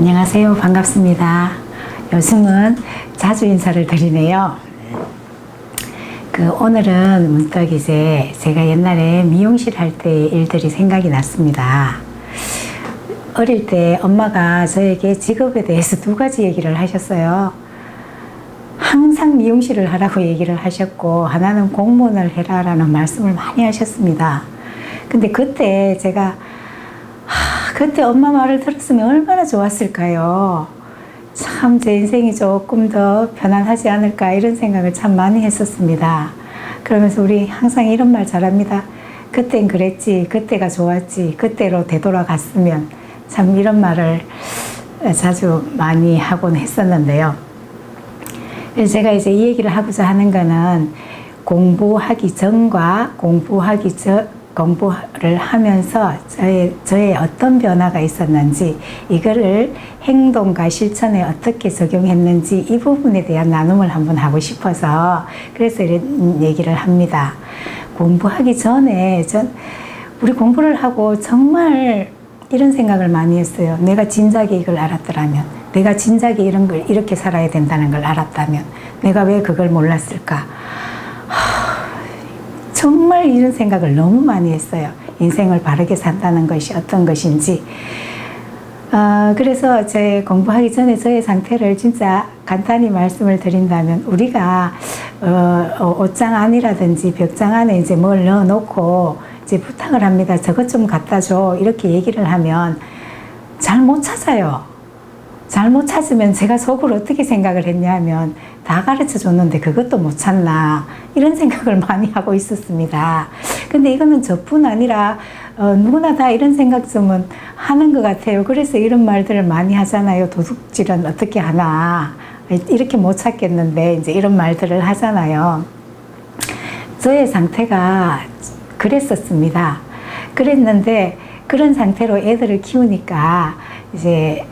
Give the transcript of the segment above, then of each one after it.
안녕하세요. 반갑습니다. 요즘은 자주 인사를 드리네요. 오늘은 문득 이제 제가 옛날에 미용실 할 때 일들이 생각이 났습니다. 어릴 때 엄마가 저에게 직업에 대해서 두 가지 얘기를 하셨어요. 항상 미용실을 하라고 얘기를 하셨고, 하나는 공무원을 해라 라는 말씀을 많이 하셨습니다. 근데 그때 제가 그때 엄마 말을 들었으면 얼마나 좋았을까요? 참 제 인생이 조금 더 편안하지 않을까 이런 생각을 참 많이 했었습니다. 그러면서 우리 항상 이런 말 잘합니다. 그땐 그랬지, 그때가 좋았지, 그때로 되돌아갔으면, 참 이런 말을 자주 많이 하곤 했었는데요. 그래서 제가 이제 이 얘기를 하고자 하는 거는 공부하기 전과 공부를 하면서 저의 어떤 변화가 있었는지, 이거를 행동과 실천에 어떻게 적용했는지 이 부분에 대한 나눔을 한번 하고 싶어서 그래서 이런 얘기를 합니다. 공부하기 전에 우리 공부를 하고 정말 이런 생각을 많이 했어요. 내가 진작에 이걸 알았더라면, 내가 진작에 이런 걸 이렇게 살아야 된다는 걸 알았다면 내가 왜 그걸 몰랐을까? 정말 이런 생각을 너무 많이 했어요. 인생을 바르게 산다는 것이 어떤 것인지. 그래서 제 공부하기 전에 저의 상태를 진짜 간단히 말씀을 드린다면, 우리가 옷장 안이라든지 벽장 안에 이제 뭘 넣어놓고 이제 부탁을 합니다. 저것 좀 갖다 줘. 이렇게 얘기를 하면 잘 못 찾아요. 잘 못 찾으면 제가 속으로 어떻게 생각을 했냐면, 다 가르쳐 줬는데 그것도 못 찾나 이런 생각을 많이 하고 있었습니다. 근데 이거는 저뿐 아니라 누구나 다 이런 생각 좀 하는 것 같아요. 그래서 이런 말들을 많이 하잖아요. 도둑질은 어떻게 하나, 이렇게 못 찾겠는데 이제 이런 말들을 하잖아요. 저의 상태가 그랬었습니다. 그랬는데 그런 상태로 애들을 키우니까 이제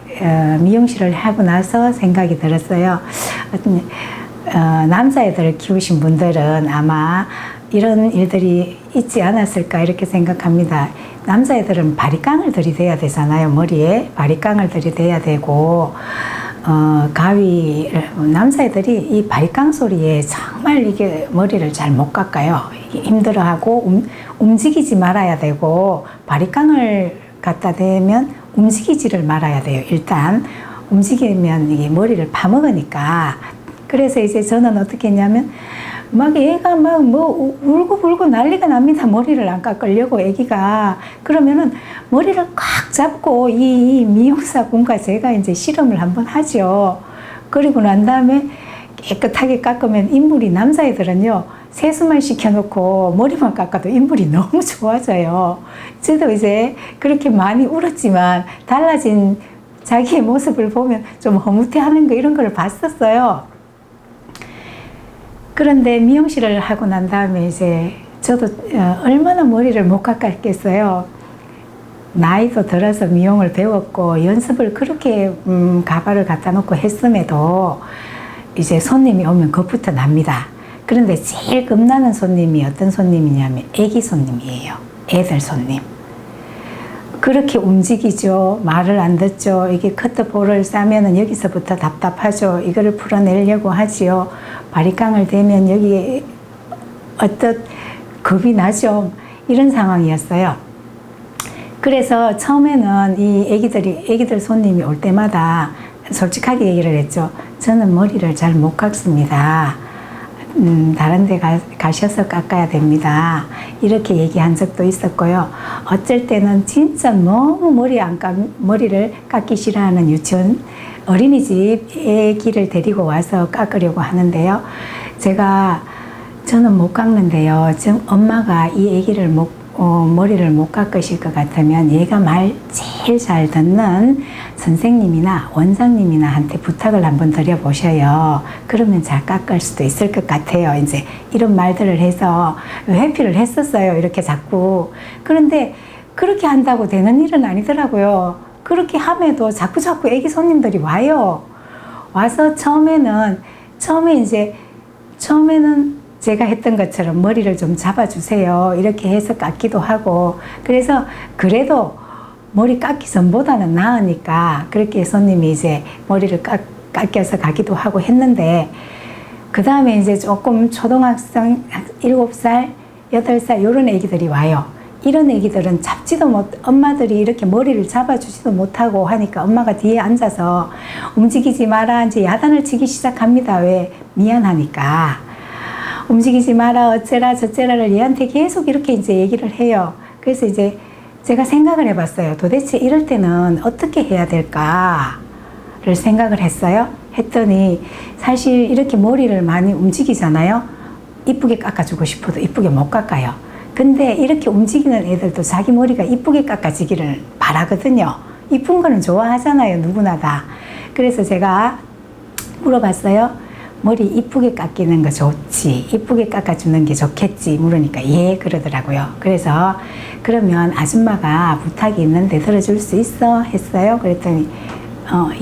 미용실을 하고 나서 생각이 들었어요. 남자애들을 키우신 분들은 아마 이런 일들이 있지 않았을까 이렇게 생각합니다. 남자애들은 바리깡을 들이대야 되잖아요. 머리에 바리깡을 들이대야 되고, 남자애들이 이 바리깡 소리에 정말 이게 머리를 잘 못 깎아요. 힘들어하고 움직이지 말아야 되고, 바리깡을 갖다 대면 움직이지를 말아야 돼요. 일단 움직이면 이게 머리를 파먹으니까. 그래서 이제 저는 어떻게 했냐면, 막 얘가 막 뭐 울고 난리가 납니다. 머리를 안 깎으려고 애기가. 그러면은 머리를 꽉 잡고 이 미용사 분과 제가 이제 실험을 한번 하죠. 그리고 난 다음에 깨끗하게 깎으면 인물이, 남자애들은요 세수만 시켜놓고 머리만 깎아도 인물이 너무 좋아져요. 저도 이제 그렇게 많이 울었지만 달라진 자기의 모습을 보면 좀 허무해하는 거, 이런 걸 봤었어요. 그런데 미용실을 하고 난 다음에 이제 저도 얼마나 머리를 못 깎았겠어요. 나이도 들어서 미용을 배웠고 연습을 그렇게 가발을 갖다 놓고 했음에도 이제 손님이 오면 겁부터 납니다. 그런데 제일 겁나는 손님이 어떤 손님이냐면 애기 손님이에요. 애들 손님. 그렇게 움직이죠. 말을 안 듣죠. 이게 커트볼을 싸면은 여기서부터 답답하죠. 이거를 풀어내려고 하지요. 바리깡을 대면 여기에 어떤 겁이 나죠. 이런 상황이었어요. 그래서 처음에는 이 애기들 손님이 올 때마다 솔직하게 얘기를 했죠. 저는 머리를 잘 못 깎습니다. 다른 데 가셔서 깎아야 됩니다. 이렇게 얘기한 적도 있었고요. 어쩔 때는 진짜 너무 머리를 깎기 싫어하는 유치원, 어린이집 애기를 데리고 와서 깎으려고 하는데요. 저는 못 깎는데요. 지금 엄마가 이 애기를 머리를 못 깎으실 것 같으면 얘가 말 제일 잘 듣는 선생님이나 원장님이나 한테 부탁을 한번 드려보셔요. 그러면 잘 깎을 수도 있을 것 같아요. 이제 이런 말들을 해서 회피를 했었어요. 이렇게 자꾸. 그런데 그렇게 한다고 되는 일은 아니더라고요. 그렇게 함에도 자꾸 애기 손님들이 와요. 와서 처음에는 제가 했던 것처럼 머리를 좀 잡아주세요. 이렇게 해서 깎기도 하고. 그래서 그래도 머리 깎기 전보다는 나으니까 그렇게 손님이 이제 머리를 깎여서 가기도 하고 했는데, 그 다음에 이제 조금 초등학생 7살, 8살 이런 애기들이 와요. 이런 애기들은 잡지도 엄마들이 이렇게 머리를 잡아주지도 못하고 하니까 엄마가 뒤에 앉아서 움직이지 마라 이제 야단을 치기 시작합니다. 왜? 미안하니까. 움직이지 마라 어째라 저째라를 얘한테 계속 이렇게 이제 얘기를 해요. 그래서 이제 제가 생각을 해봤어요. 도대체 이럴 때는 어떻게 해야 될까를 생각을 했어요. 했더니 사실 이렇게 머리를 많이 움직이잖아요. 이쁘게 깎아주고 싶어도 이쁘게 못 깎아요. 근데 이렇게 움직이는 애들도 자기 머리가 이쁘게 깎아지기를 바라거든요. 이쁜 거는 좋아하잖아요. 누구나 다. 그래서 제가 물어봤어요. 머리 이쁘게 깎이는 거 좋지? 이쁘게 깎아주는 게 좋겠지? 물으니까 예 그러더라고요. 그래서 그러면 아줌마가 부탁이 있는데 들어줄 수 있어? 했어요. 그랬더니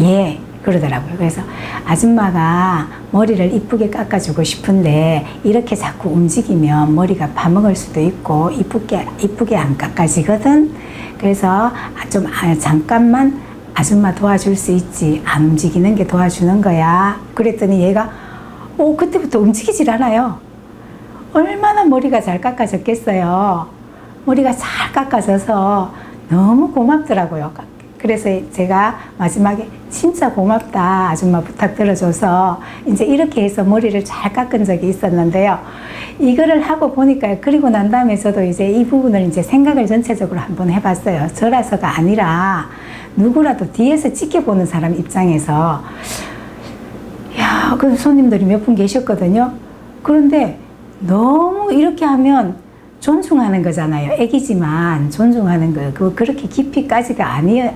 예 그러더라고요. 그래서 아줌마가 머리를 이쁘게 깎아주고 싶은데 이렇게 자꾸 움직이면 머리가 파먹을 수도 있고 이쁘게 안 깎아지거든. 그래서 잠깐만 아줌마 도와줄 수 있지. 안 움직이는 게 도와주는 거야. 그랬더니 얘가 그때부터 움직이질 않아요. 얼마나 머리가 잘 깎아졌겠어요. 머리가 잘 깎아져서 너무 고맙더라고요. 그래서 제가 마지막에 진짜 고맙다 아줌마 부탁 들어줘서 이제 이렇게 해서 머리를 잘 깎은 적이 있었는데요. 이거를 하고 보니까 그리고 난 다음에 저도 이제 이 부분을 이제 생각을 전체적으로 한번 해봤어요. 저라서가 아니라 누구라도 뒤에서 지켜보는 사람 입장에서 야, 그 손님들이 몇 분 계셨거든요. 그런데 너무 이렇게 하면 존중하는 거잖아요. 애기지만 존중하는 거. 그렇게 깊이까지가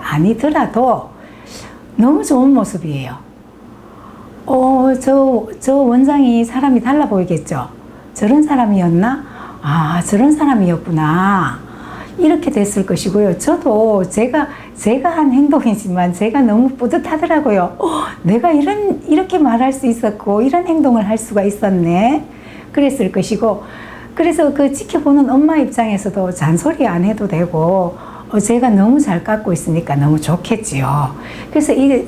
아니더라도 너무 좋은 모습이에요. 저 원장이 사람이 달라 보이겠죠? 저런 사람이었나? 아, 저런 사람이었구나. 이렇게 됐을 것이고요. 저도 제가 한 행동이지만 제가 너무 뿌듯하더라고요. 내가 이렇게 말할 수 있었고, 이런 행동을 할 수가 있었네. 그랬을 것이고, 그래서 그 지켜보는 엄마 입장에서도 잔소리 안 해도 되고, 제가 너무 잘 깎고 있으니까 너무 좋겠지요. 그래서 이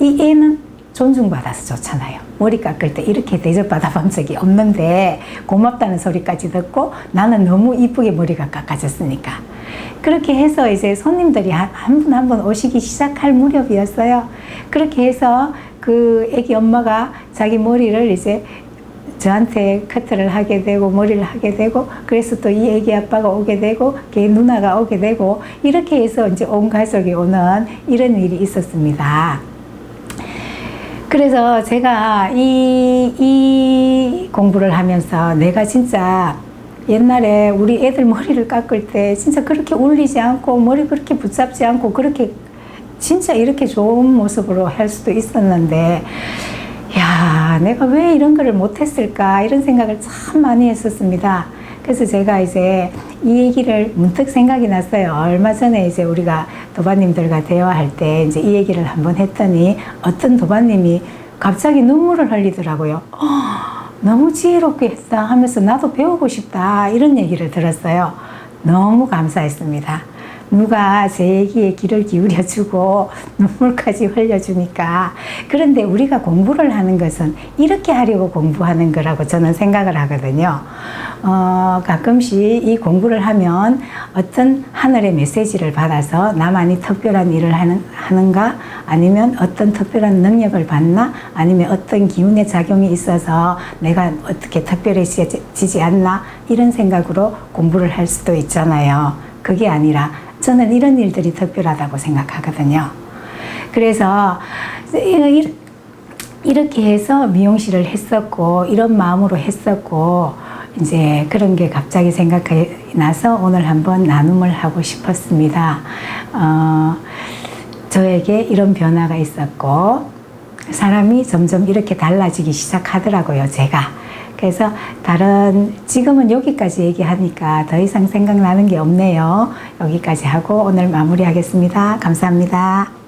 애는 존중받아서 좋잖아요. 머리 깎을 때 이렇게 대접받아 본 적이 없는데 고맙다는 소리까지 듣고 나는 너무 이쁘게 머리가 깎아졌으니까. 그렇게 해서 이제 손님들이 한 분 한 분 오시기 시작할 무렵이었어요. 그렇게 해서 그 애기 엄마가 자기 머리를 이제 저한테 커트를 하게 되고 머리를 하게 되고, 그래서 또 이 애기 아빠가 오게 되고 걔 누나가 오게 되고, 이렇게 해서 이제 온 가족이 오는 이런 일이 있었습니다. 그래서 제가 이 공부를 하면서 내가 진짜 옛날에 우리 애들 머리를 깎을 때 진짜 그렇게 울리지 않고 머리 그렇게 붙잡지 않고 그렇게 진짜 이렇게 좋은 모습으로 할 수도 있었는데, 야, 내가 왜 이런 거를 못했을까 이런 생각을 참 많이 했었습니다. 그래서 제가 이제 이 얘기를 문득 생각이 났어요. 얼마 전에 이제 우리가 도반님들과 대화할 때 이제 이 얘기를 한번 했더니 어떤 도반님이 갑자기 눈물을 흘리더라고요. 너무 지혜롭게 했다 하면서 나도 배우고 싶다 이런 얘기를 들었어요. 너무 감사했습니다. 누가 제 얘기에 귀를 기울여주고 눈물까지 흘려주니까. 그런데 우리가 공부를 하는 것은 이렇게 하려고 공부하는 거라고 저는 생각을 하거든요. 가끔씩 이 공부를 하면 어떤 하늘의 메시지를 받아서 나만이 특별한 일을 하는가, 아니면 어떤 특별한 능력을 받나, 아니면 어떤 기운의 작용이 있어서 내가 어떻게 특별해지지 않나, 이런 생각으로 공부를 할 수도 있잖아요. 그게 아니라 저는 이런 일들이 특별하다고 생각하거든요. 그래서 이렇게 해서 미용실을 했었고, 이런 마음으로 했었고, 이제 그런 게 갑자기 생각이 나서 오늘 한번 나눔을 하고 싶었습니다. 저에게 이런 변화가 있었고, 사람이 점점 이렇게 달라지기 시작하더라고요, 제가. 그래서 지금은 여기까지 얘기하니까 더 이상 생각나는 게 없네요. 여기까지 하고 오늘 마무리하겠습니다. 감사합니다.